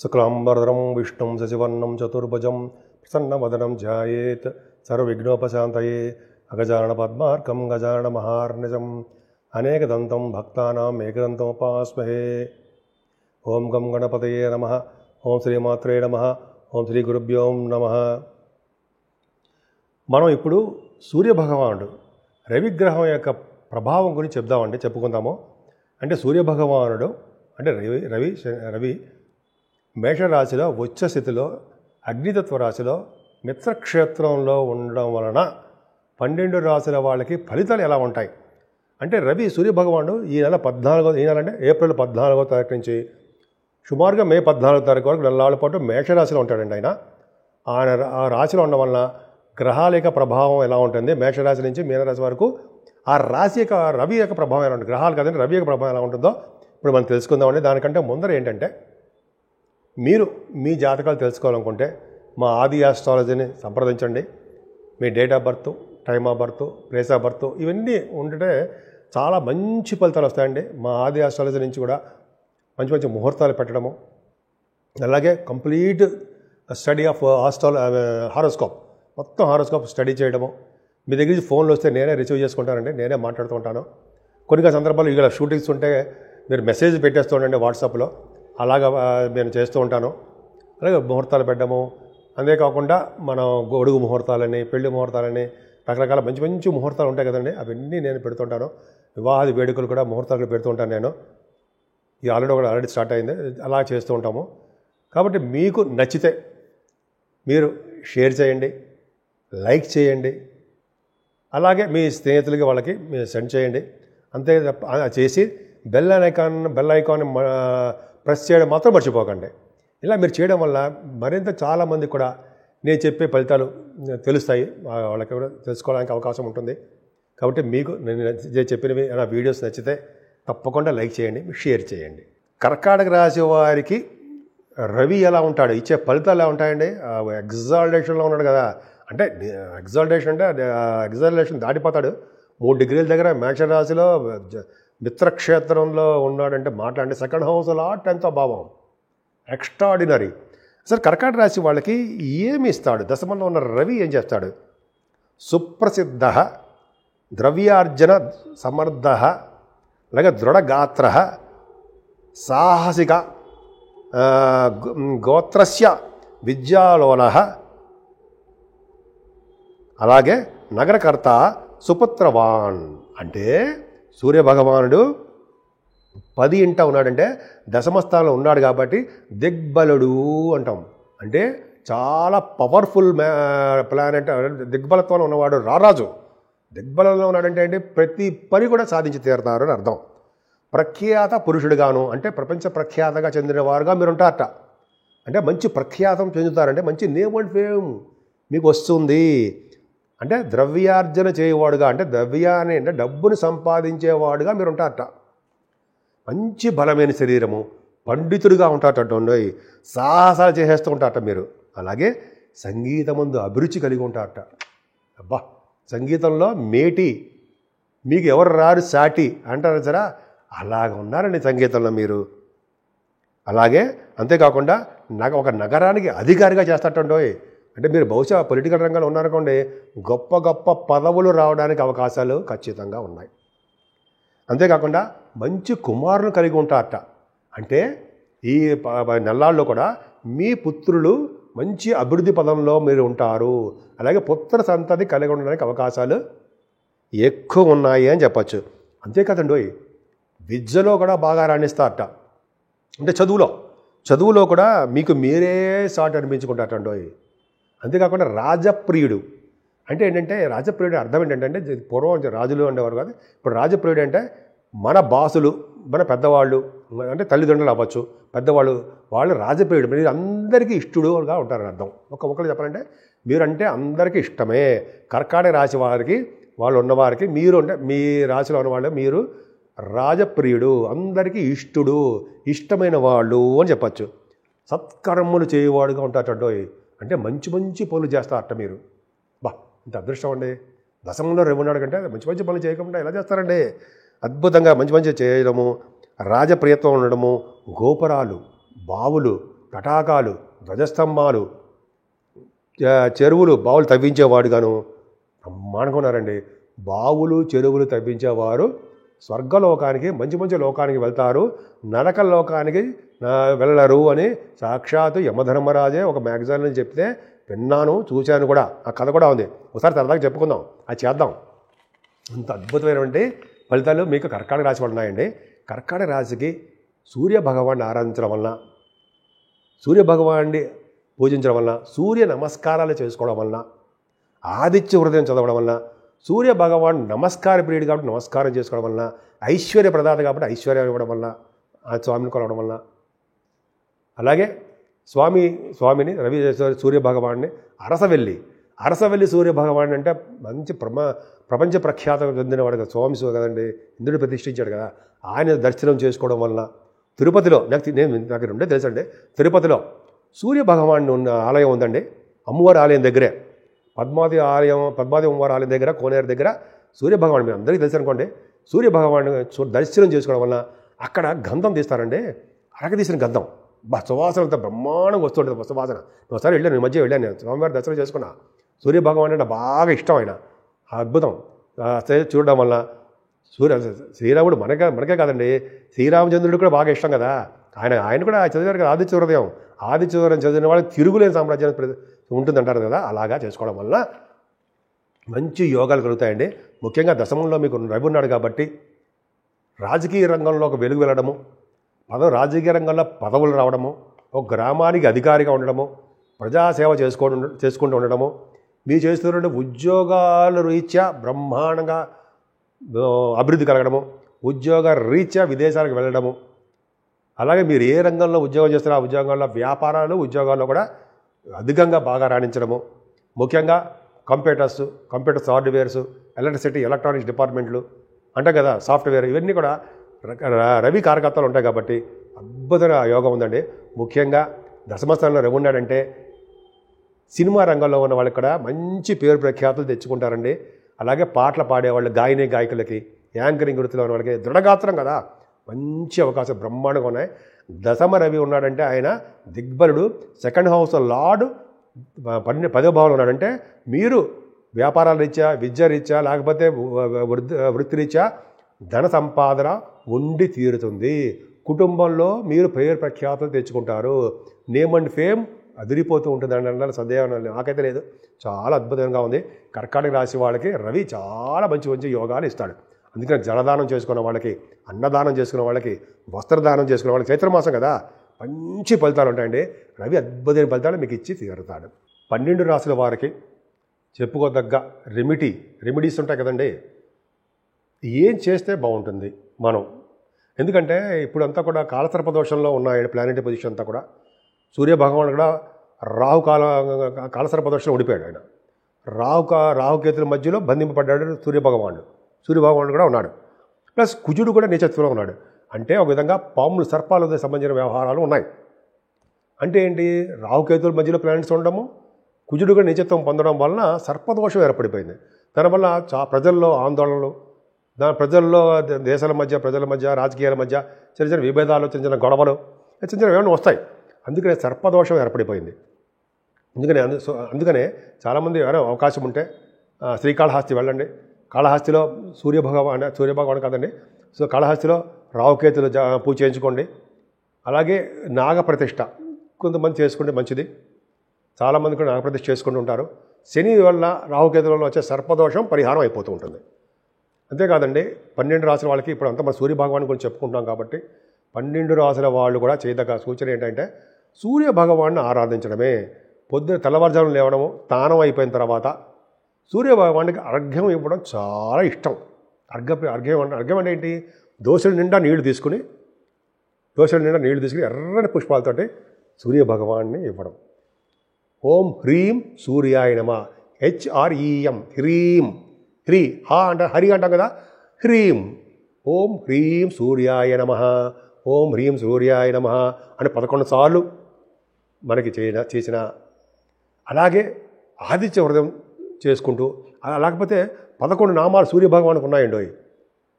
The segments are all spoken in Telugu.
శుక్లాంబరధరం విష్ణుం శశివర్ణం చతుర్భుజం ప్రసన్నవదనం ధ్యాయేత్ సర్వవిఘ్నోపశాంతయే అగజానన పద్మార్కం గజానన మహార్నిజం అనేకదంతం భక్తానాం ఏకదంతముపాస్మహే. ఓం గం గణపతయే నమః. ఓం శ్రీమాత్రే నమః. ఓం శ్రీ గురుభ్యో నమః. మనం ఇప్పుడు సూర్యభగవానుడు రవిగ్రహం యొక్క ప్రభావం గురించి చెప్పుకుందాము. అంటే సూర్యభగవానుడు అంటే రవి మేషరాశిలో ఉచ్చస్థితిలో అగ్నితత్వ రాశిలో మిత్రక్షేత్రంలో ఉండడం వలన 12 రాశుల వాళ్ళకి ఫలితాలు ఎలా ఉంటాయి అంటే రవి సూర్యభగవానుడు ఈ నెల అంటే ఏప్రిల్ 14వ తారీఖు నుంచి సుమారుగా మే 14వ తారీఖు వరకు నెలల పాటు మేషరాశిలో ఉంటాడండి. ఆయన ఆ రాశిలో ఉండడం వలన గ్రహాల యొక్క ప్రభావం ఎలా ఉంటుంది, మేషరాశి నుంచి మీనరాశి వరకు ఆ రాశి యొక్క రవి యొక్క ప్రభావం ఎలా ఉంటుంది, గ్రహాలు కదండి రవి యొక్క ప్రభావం ఎలా ఉంటుందో ఇప్పుడు మనం తెలుసుకుందామండి. దానికంటే ముందర ఏంటంటే మీరు మీ జాతకాలు తెలుసుకోవాలనుకుంటే మా ఆది ఆస్ట్రాలజీని సంప్రదించండి. మీ date of birth, time of birth, place of birth ఇవన్నీ ఉంటే చాలా మంచి ఫలితాలు వస్తాయండి. మా ఆది ఆస్ట్రాలజీ నుంచి కూడా మంచి మంచి ముహూర్తాలు పెట్టడము, అలాగే కంప్లీట్ స్టడీ ఆఫ్ హారోస్కోప్ మొత్తం హారోస్కోప్ స్టడీ చేయడము. మీ దగ్గర నుంచి ఫోన్లు వస్తే నేనే రిసీవ్ చేసుకుంటానండి, నేనే మాట్లాడుతూ ఉంటాను. కొన్ని సందర్భాలు ఇక్కడ షూటింగ్స్ ఉంటే మీరు మెసేజ్ పెట్టేస్తూ ఉండండి వాట్సాప్లో, అలాగా నేను చేస్తూ ఉంటాను. అలాగే ముహూర్తాలు పెట్టడము, అంతేకాకుండా మనం గొడుగు ముహూర్తాలని, పెళ్లి ముహూర్తాలని రకరకాల మంచి మంచి ముహూర్తాలు ఉంటాయి కదండి, అవన్నీ నేను పెడుతుంటాను. వివాహాది వేడుకలు కూడా ముహూర్తాలు పెడుతూ ఉంటాను నేను. ఈ ఆల్రెడీ స్టార్ట్ అయింది, అలా చేస్తూ ఉంటాము. కాబట్టి మీకు నచ్చితే మీరు షేర్ చేయండి, లైక్ చేయండి, అలాగే మీ స్నేహితులకి వాళ్ళకి మీరు సెండ్ చేయండి. అంతే చేసి బెల్ ఐకాన్ ప్రెస్ చేయడం మాత్రం మర్చిపోకండి. ఇలా మీరు చేయడం వల్ల మరింత చాలామంది కూడా నేను చెప్పే ఫలితాలు తెలుస్తాయి, వాళ్ళకి కూడా తెలుసుకోవడానికి అవకాశం ఉంటుంది. కాబట్టి మీకు నేను చెప్పినవి నా వీడియోస్ నచ్చితే తప్పకుండా లైక్ చేయండి, షేర్ చేయండి. కర్కాటక రాశి వారికి రవి ఎలా ఉంటాడు, ఇచ్చే ఫలితాలు ఎలా ఉంటాయండి. ఎగ్జాల్టేషన్లో ఉన్నాడు కదా, అంటే ఎగ్జాల్టేషన్ దాటిపోతాడు. 3 డిగ్రీల దగ్గర మేషరాశిలో మిత్రక్షేత్రంలో ఉన్నాడంటే మాట్లాడండి. సెకండ్ హౌస్ లాట్ ఎంతో భావం, ఎక్స్ట్రాడినరీ. అసలు కర్కాటక రాశి వాళ్ళకి ఏమి ఇస్తాడు, దశమంలో ఉన్న రవి ఏం చేస్తాడు. సుప్రసిద్ధ, ద్రవ్యార్జన సమర్థ, అలాగే దృఢగాత్ర, సాహసిక, గోత్రస్య విద్యాలోల, అలాగే నగరకర్త, సుపుత్రవాన్. అంటే సూర్యభగవానుడు 10 ఇంట ఉన్నాడంటే దశమస్థానంలో ఉన్నాడు కాబట్టి దిగ్బలుడు అంటాం. అంటే చాలా పవర్ఫుల్ ప్లానెట్, దిగ్బలత్వంలో ఉన్నవాడు రారాజు. దిగ్బలంలో ఉన్నాడంటే ఏంటి, ప్రతి పని కూడా సాధించి తీరుతారు అని అర్థం. ప్రఖ్యాత పురుషుడుగాను, అంటే ప్రపంచ ప్రఖ్యాతగా చెందినవారుగా మీరు ఉంటారట. అంటే మంచి ప్రఖ్యాతం చెందుతారంటే మంచి నేమ్ అండ్ ఫేమ్ మీకు వస్తుంది. అంటే ద్రవ్యార్జన చేయవాడుగా, అంటే ద్రవ్యాన్ని అంటే డబ్బును సంపాదించేవాడుగా మీరు ఉంటారట. మంచి బలమైన శరీరము, పండితుడిగా ఉంటారట, సాహసాలు చేసేస్తూ ఉంటారట మీరు. అలాగే సంగీతమందు అభిరుచి కలిగి ఉంటారట. అబ్బా, సంగీతంలో మేటి, మీకు ఎవరు రారు సాటి అంటారు సరే, అలాగ ఉన్నారండి సంగీతంలో మీరు. అలాగే అంతేకాకుండా ఒక నగరానికి అధికారిగా చేస్తారంటోయ్. అంటే మీరు బహుశా పొలిటికల్ రంగంలో ఉన్నారనుకోండి, గొప్ప గొప్ప పదవులు రావడానికి అవకాశాలు ఖచ్చితంగా ఉన్నాయి. అంతేకాకుండా మంచి కుమారులు కలిగి ఉంటారట. అంటే ఈ నెలల్లో కూడా మీ పుత్రులు మంచి అభివృద్ధి పదంలో మీరు ఉంటారు. అలాగే పుత్ర సంతతి కలిగి ఉండడానికి అవకాశాలు ఎక్కువ ఉన్నాయి అని చెప్పచ్చు. అంతేకాదండి, విద్యలో కూడా బాగా రాణిస్తారట. అంటే చదువులో కూడా మీకు మీరే సాటి అనిపించుకుంటారటండోయ్. అంతేకాకుండా రాజప్రియుడు అంటే ఏంటంటే, రాజప్రియుడు అర్థం ఏంటంటే, పూర్వం రాజులు ఉండేవారు కాదు, ఇప్పుడు రాజప్రియుడు అంటే మన బాసులు, మన పెద్దవాళ్ళు, అంటే తల్లిదండ్రులు అవ్వచ్చు, పెద్దవాళ్ళు, వాళ్ళు రాజప్రియుడు, మీరు అందరికీ ఇష్టడుగా ఉంటారని అర్థం. ఒకళ్ళు చెప్పాలంటే మీరంటే అందరికీ ఇష్టమే. కర్కాటక రాశి వారికి, వాళ్ళు ఉన్నవారికి మీరు అంటే మీ రాశిలో ఉన్నవాళ్ళు మీరు రాజప్రియుడు, అందరికీ ఇష్టమైన వాళ్ళు అని చెప్పచ్చు. సత్కర్మలు చేయవాడుగా ఉంటారటండోయ్. అంటే మంచి మంచి పనులు చేస్తారట మీరు. ఇంత అదృష్టం అండి. దశమంలో రవి ఉన్నాడు కంటే మంచి మంచి పనులు చేయకుండా ఎలా చేస్తారండి. అద్భుతంగా మంచి మంచి చేయడము, రాజప్రియత్వం ఉండడము, గోపురాలు, బావులు, తటాకాలు, ధ్వజస్తంభాలు, చెరువులు, బావులు తవ్వించేవాడుగాను బ్రహ్మాండంగా ఉన్నారండి. బావులు, చెరువులు తవ్వించేవారు స్వర్గలోకానికి, మంచి మంచి లోకానికి వెళ్తారు, నరక లోకానికి వెళ్ళరు అని సాక్షాత్తు యమధర్మరాజే ఒక మ్యాగజైన్లో చెప్తే విన్నాను, చూశాను కూడా. ఆ కథ కూడా ఉంది, ఒకసారి సరదాగా చెప్పుకుందాం, అది చేద్దాం. అంత అద్భుతమైనటువంటి ఫలితాలు మీకు కర్కాటక రాశి వల్ల ఉన్నాయండి. కర్కాటక రాశికి సూర్య భగవాన్ని ఆరాధించడం వలన, సూర్య భగవాన్ని పూజించడం వలన, సూర్య నమస్కారాలు చేసుకోవడం వలన, ఆదిత్య హృదయం చదవడం వలన, సూర్య భగవాన్ నమస్కార ప్రియుడు కాబట్టి నమస్కారం చేసుకోవడం వలన, ఐశ్వర్య ప్రదాత కాబట్టి ఐశ్వర్యం ఇవ్వడం వలన, ఆ స్వామిని కొలవడం వలన, అలాగే స్వామిని రవి సూర్య భగవాన్ని అరసవెల్లి సూర్య భగవాన్ అంటే మంచి ప్రపంచ ప్రఖ్యాత చెందినవాడు కదా, స్వామి కదండి, ఇంద్రుడు ప్రతిష్ఠించాడు కదా, ఆయన దర్శనం చేసుకోవడం వలన, తిరుపతిలో నాకు రెండే తెలుసండి, తిరుపతిలో సూర్య భగవాన్ ఉన్న ఆలయం ఉందండి, అమ్మవారి ఆలయం దగ్గరే, పద్మావతి అమ్మవారి ఆలయం దగ్గర, కోనేరు దగ్గర సూర్య భగవాన్ మీరు అందరికీ తెలుసు అనుకోండి. సూర్య భగవాన్ దర్శనం చేసుకోవడం వల్ల అక్కడ గంధం తీస్తారండి, అరగదీసిన గంధం, సువాసన అంతా బ్రహ్మాండంగా వస్తుంటుంది సువాసన. ఒకసారి వెళ్ళాను, ఈ మధ్య వెళ్ళాను, నేను స్వామివారి దర్శనం చేసుకున్నా. సూర్య భగవాన్ అంటే బాగా ఇష్టం, ఆయన అద్భుతం చూడడం వల్ల. శ్రీరాముడు మనకే కాదండి, శ్రీరామచంద్రుడు కూడా బాగా ఇష్టం కదా, ఆయన కూడా చదివారు కదా ఆదిత్య హృదయం చదివిన వాళ్ళకి తిరుగులేని సామ్రాజ్యాన్ని ఉంటుందంటారు కదా, అలాగా చేసుకోవడం వల్ల మంచి యోగాలు కలుగుతాయండి. ముఖ్యంగా దశమంలో మీకు రవి ఉన్నాడు కాబట్టి రాజకీయ రంగంలో ఒక వెలుగు వెళ్ళడము, రాజకీయ రంగంలో పదవులు రావడము, ఒక గ్రామానికి అధికారిగా ఉండడము, ప్రజాసేవ చేసుకుంటూ ఉండడము, మీరు చేస్తున్న ఉద్యోగాల రీత్యా బ్రహ్మాండంగా అభివృద్ధి కలగడము, ఉద్యోగ రీత్యా విదేశాలకు వెళ్ళడము, అలాగే మీరు ఏ రంగంలో ఉద్యోగం చేస్తారో ఆ ఉద్యోగాల్లో వ్యాపారాలు, ఉద్యోగాల్లో కూడా అధికంగా బాగా రాణించడము. ముఖ్యంగా కంప్యూటర్స్ హార్డ్వేర్స్, ఎలక్ట్రిసిటీ, ఎలక్ట్రానిక్స్ డిపార్ట్మెంట్లు అంటాం కదా, సాఫ్ట్వేర్, ఇవన్నీ కూడా రవి కారకత్వాలు ఉంటాయి కాబట్టి అద్భుతమైన యోగం ఉందండి. ముఖ్యంగా దశమస్థానంలో రవి ఉన్నాడంటే సినిమా రంగంలో ఉన్న వాళ్ళకి కూడా మంచి పేరు ప్రఖ్యాతులు తెచ్చుకుంటారండి. అలాగే పాటలు పాడేవాళ్ళు, గాయకులకి, యాంకరింగ్ వృత్తిలో ఉన్న వాళ్ళకి దృఢగాత్రం కదా, మంచి అవకాశం బ్రహ్మాండంగా ఉన్నాయి. దశమ రవి ఉన్నాడంటే ఆయన దిగ్బలుడు, సెకండ్ హౌస్ లార్డు 10వ భావంలో ఉన్నాడంటే మీరు వ్యాపారాల రీత్యా, విద్య రీత్యా, లేకపోతే వృత్తిరీత్యా ధన సంపాదన ఉండి తీరుతుంది. కుటుంబంలో మీరు పేరు ప్రఖ్యాతులు తెచ్చుకుంటారు. నేమ్ అండ్ ఫేమ్ అదిరిపోతూ ఉంటుంది అన్న సందేహం నాకైతే లేదు. చాలా అద్భుతంగా ఉంది. కర్కాటక రాశి వాళ్ళకి రవి చాలా మంచి మంచి యోగాలు ఇస్తాడు. అందుకని జలదానం చేసుకున్న వాళ్ళకి, అన్నదానం చేసుకున్న వాళ్ళకి, వస్త్రదానం చేసుకున్న వాళ్ళకి, చైత్రమాసం కదా, మంచి ఫలితాలు ఉంటాయండి. రవి అద్భుతమైన ఫలితాలు మీకు ఇచ్చి తీరుతాడు. 12 రాశుల వారికి చెప్పుకోదగ్గ రెమెడీస్ ఉంటాయి కదండి, ఏం చేస్తే బాగుంటుంది మనం. ఎందుకంటే ఇప్పుడంతా కూడా కాలసర్ప దోషంలో ఉన్నాయి ప్లానెటరీ పొజిషన్ అంతా కూడా. సూర్యభగవానుడు కూడా కాలసర్ప దోషంలో ఓడిపోయాడు. ఆయన రాహుకేతుల మధ్యలో బంధింపబడ్డాడు సూర్యభగవానుడు కూడా ఉన్నాడు. ప్లస్ కుజుడు కూడా నీచత్వంలో ఉన్నాడు. అంటే ఒక విధంగా పాములు, సర్పాలతో సంబంధించిన వ్యవహారాలు ఉన్నాయి. అంటే ఏంటి, రాహుకేతుల మధ్యలో ప్లానెట్స్ ఉండడము, కుజుడు కూడా నీచత్వం పొందడం వలన సర్పదోషం ఏర్పడిపోయింది. దానివల్ల ప్రజల్లో ఆందోళనలు, ప్రజల మధ్య, రాజకీయాల మధ్య చిన్న చిన్న విభేదాలు, చిన్న చిన్న గొడవలు, చిన్న చిన్న ఏమైనా వస్తాయి. అందుకనే సర్పదోషం ఏర్పడిపోయింది. అందుకనే చాలామంది అవకాశం ఉంటే శ్రీకాళహస్తి వెళ్ళండి. కాళహస్తిలో సూర్యభగవాన్ కాదండి, సో కాళహస్తిలో రాహుకేతులు పూజ చేయించుకోండి. అలాగే నాగప్రతిష్ఠ కొంతమంది చేసుకుంటే మంచిది. చాలామంది కూడా నాగప్రతిష్ఠ చేసుకుంటూ ఉంటారు. శని వల్ల రాహుకేతులలో వచ్చే సర్పదోషం పరిహారం అయిపోతూ ఉంటుంది. అంతేకాదండి 12 రాసుల వాళ్ళకి ఇప్పుడు అంతా మన సూర్యభగవాన్ గురించి చెప్పుకుంటున్నాం కాబట్టి 12 రాసుల వాళ్ళు కూడా చేయదగ్గ సూచన ఏంటంటే సూర్యభగవాన్ని ఆరాధించడమే. పొద్దున తెల్లవారుజామున లేవడము, స్నానం అయిపోయిన తర్వాత సూర్యభగవానికి అర్ఘ్యం ఇవ్వడం చాలా ఇష్టం. అర్ఘ్యం అంటే ఏంటి, దోశల నిండా నీళ్లు తీసుకుని ఎర్రని పుష్పాలతోటి సూర్యభగవాన్ని ఇవ్వడం. ఓం హ్రీం సూర్యాయ నమః, HREM, హ్రీ హరి అంటాం కదా, హ్రీం. ఓం హ్రీం సూర్యాయ నమః, ఓం హ్రీం సూర్యాయ నమః అని 11 సార్లు మనకి చేసిన. అలాగే ఆదిత్య హృదయం చేసుకుంటూ, లేకపోతే 11 నామాలు సూర్యభగవానికి ఉన్నాయండి.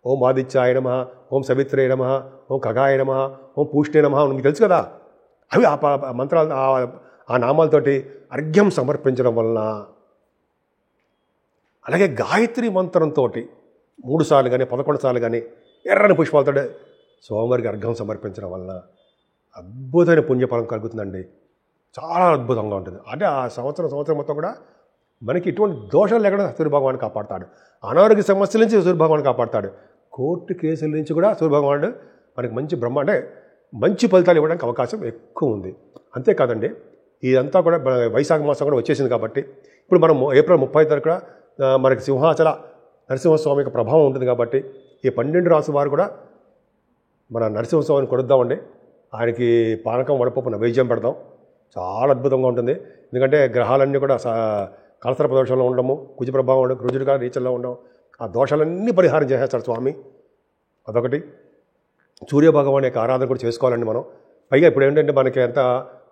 ఓం ఆదిత్యాయ నమః, ఓం సవిత్రే నమః, ఓం ఖగాయ నమః, ఓం పూష్ణే నమః, మీకు తెలుసు కదా. అవి ఆ మంత్రాలు ఆ నామాలతోటి అర్ఘ్యం సమర్పించడం వలన, అలాగే గాయత్రి మంత్రంతో 3 సార్లు కానీ 11 సార్లు కానీ ఎర్రని పుష్పాలతో స్వామివారికి అర్ఘ్యం సమర్పించడం వలన అద్భుతమైన పుణ్యఫలం కలుగుతుందండి. చాలా అద్భుతంగా ఉంటుంది. అంటే ఆ సంవత్సరం మొత్తం కూడా మనకి ఇటువంటి దోషాలు లేకుండా సూర్యభగవానుడు కాపాడుతాడు. అనారోగ్య సమస్యల నుంచి సూర్యభగవానుడు కాపాడుతాడు. కోర్టు కేసుల నుంచి కూడా సూర్యభగవానుడు మనకి మంచి ఫలితాలు ఇవ్వడానికి అవకాశం ఎక్కువ ఉంది. అంతేకాదండి, ఇదంతా కూడా వైశాఖ మాసం కూడా వచ్చేసింది కాబట్టి ఇప్పుడు మనం ఏప్రిల్ 30 తారీఖు కూడా మనకి సింహాచల నరసింహస్వామికి ప్రభావం ఉంటుంది కాబట్టి ఈ 12 రాసుల వారు కూడా మన నరసింహస్వామిని కొడుద్దామండి. ఆయనకి పానకం వడపప్పు నైవేద్యం పెడదాం. చాలా అద్భుతంగా ఉంటుంది. ఎందుకంటే గ్రహాలన్నీ కూడా కలసర ప్రదోషంలో ఉండడము, కుజ ప్రభావం ఉండడం, రుజుడుగా రీచల్లో ఉండడం, ఆ దోషాలన్నీ పరిహారం చేసేస్తాడు స్వామి. అదొకటి. సూర్యభగవాన్ యొక్క ఆరాధన కూడా చేసుకోవాలండి మనం. పైగా ఇప్పుడు ఏంటంటే మనకి ఎంత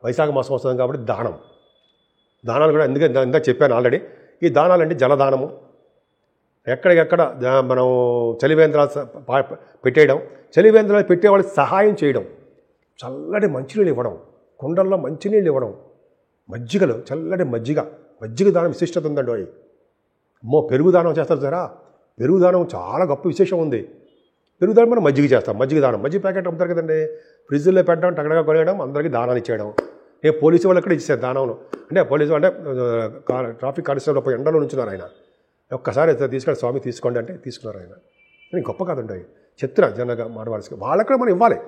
వైశాఖ మాసం వస్తుంది కాబట్టి దానాలు కూడా ఎందుకంటే చెప్పాను ఆల్రెడీ. ఈ దానాలంటే జలదానము, ఎక్కడికెక్కడ మనం చలివేంద్రాలు పెట్టేయడం, చలివేంద్రాలు పెట్టే వాళ్ళకి సహాయం చేయడం, చల్లటి మంచినీళ్ళు ఇవ్వడం, కుండల్లో మంచినీళ్ళు ఇవ్వడం, మజ్జిగలు, చల్లటి మజ్జిగ దానం విశిష్టత ఉందండి. పెరుగు దానం చేస్తారు సరే, పెరుగు దానం చాలా గొప్ప విశేషం ఉంది. పెరుగు దానం మనం మజ్జిగ చేస్తాం. మజ్జిగ ప్యాకెట్ అమ్ముతారు కదండి, ఫ్రిడ్జ్లో పెట్టడం, టగడగా కొనేయడం, అందరికీ దానాలు ఇచ్చేయడం. నేను పోలీసు వాళ్ళు కూడా ఇచ్చాను దానంలో. అంటే పోలీసు అంటే ట్రాఫిక్ కానిస్టేబుల్ పోయి ఎండలో నుంచున్నారు ఆయన. ఒక్కసారి తీసుకొని స్వామి తీసుకోండి అంటే తీసుకున్నారు ఆయన. నేను గొప్ప కాదండి, చెప్తున్నా జనగా మాడవాల్సి వాళ్ళకి కూడా మనం ఇవ్వాలి.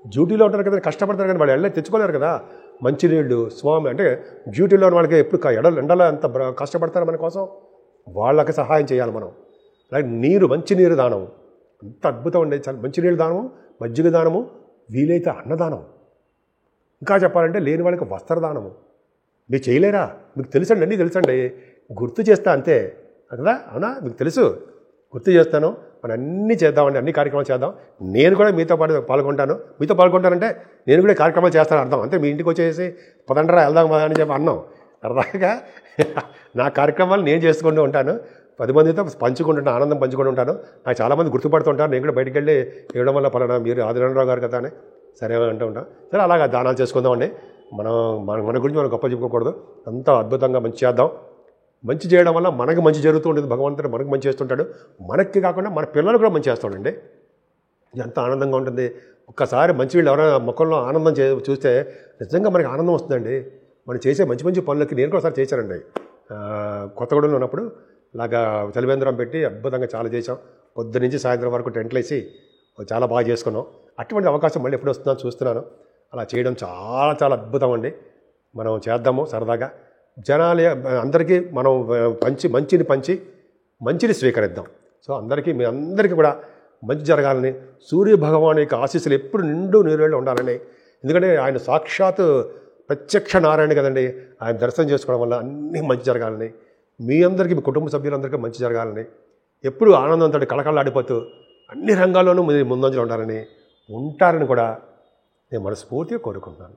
డ్యూటీలో ఉంటారు కదా, కష్టపడతారు కానీ వాళ్ళు వెళ్ళి తెచ్చుకోలేరు కదా మంచినీళ్ళు. స్వామి అంటే డ్యూటీలో ఉన్న వాళ్ళకి ఎప్పుడు ఎండలో ఎంత కష్టపడతారు మన కోసం, వాళ్ళకి సహాయం చేయాలి మనం. అలాగే మంచినీరు దానం అంత అద్భుతం అండి. మంచినీళ్ళు దానము, మజ్జిగ దానము, వీలైతే అన్నదానం, ఇంకా చెప్పాలంటే లేని వాళ్ళకి వస్త్రదానము. మీరు చేయలేరా? మీకు తెలుసండి, అన్నీ తెలుసండి, గుర్తు చేస్తా అంతే కదా. అవునా? మీకు తెలుసు, గుర్తు చేస్తాను. మనం అన్నీ చేద్దామండి, అన్ని కార్యక్రమాలు చేద్దాం. నేను కూడా మీతో పాల్గొంటాను. మీతో పాల్గొంటానంటే నేను కూడా కార్యక్రమాలు చేస్తాను అర్థం. అంతే మీ ఇంటికి వచ్చేసి పదండ్రా వెళ్దాం అని చెప్పి అన్నాం. అర్థంగా నా కార్యక్రమాలు నేను చేసుకుంటూ ఉంటాను, 10 మందితో పంచుకుంటుంటాను, ఆనందం పంచుకుంటూ ఉంటాను. నాకు చాలామంది గుర్తుపడుతుంటారు. నేను కూడా బయటికి వెళ్ళి ఇవ్వడం వల్ల పలానా మీరు ఆదినారాయణరావు గారు కదా అని సరే అంటూ ఉంటాం. సరే అలాగా దానాలు చేసుకుందామండి. మన గురించి మనం గొప్ప చెప్పుకోకూడదు. అంతా అద్భుతంగా మంచి చేద్దాం. మంచి చేయడం వల్ల మనకు మంచి జరుగుతూ ఉంటుంది. భగవంతుడు మనకు మంచి చేస్తుంటాడు. మనకి కాకుండా మన పిల్లలు కూడా మంచి చేస్తాడండి. ఎంత ఆనందంగా ఉంటుంది. ఒక్కసారి మంచి వీళ్ళు ఎవరైనా ముఖంలో ఆనందం చూస్తే నిజంగా మనకి ఆనందం వస్తుందండి. మనం చేసే మంచి పనులకి నేను కూడా ఒకసారి చేశానండి. కొత్తగూడెంలో ఉన్నప్పుడు ఇలాగా చలివేంద్రం పెట్టి అద్భుతంగా చాలా చేసాం. పొద్దు నుంచి సాయంత్రం వరకు టెంట్లు వేసి చాలా బాగా చేసుకున్నాం. అటువంటి అవకాశం మళ్ళీ ఎప్పుడు వస్తుందో చూస్తున్నాను. అలా చేయడం చాలా చాలా అద్భుతం అండి. మనం చేద్దాము సరదాగా. జనాలు అందరికీ మనం మంచిని స్వీకరిద్దాం. సో మీ అందరికీ కూడా మంచి జరగాలని, సూర్య భగవాన్ యొక్క ఆశీస్సులు ఎప్పుడు నిండు నీరువేళ్ళు ఉండాలని. ఎందుకంటే ఆయన సాక్షాత్ ప్రత్యక్ష నారాయణ కదండి. ఆయన దర్శనం చేసుకోవడం వల్ల అన్నీ మంచి జరగాలని, మీ అందరికీ, మీ కుటుంబ సభ్యులందరికీ మంచి జరగాలని, ఎప్పుడు ఆనందంతో కళకళలాడిపోతూ అన్ని రంగాల్లోనూ మీరు ముందంజలో ఉంటారని కూడా నేను మనస్ఫూర్తిగా కోరుకుంటున్నాను.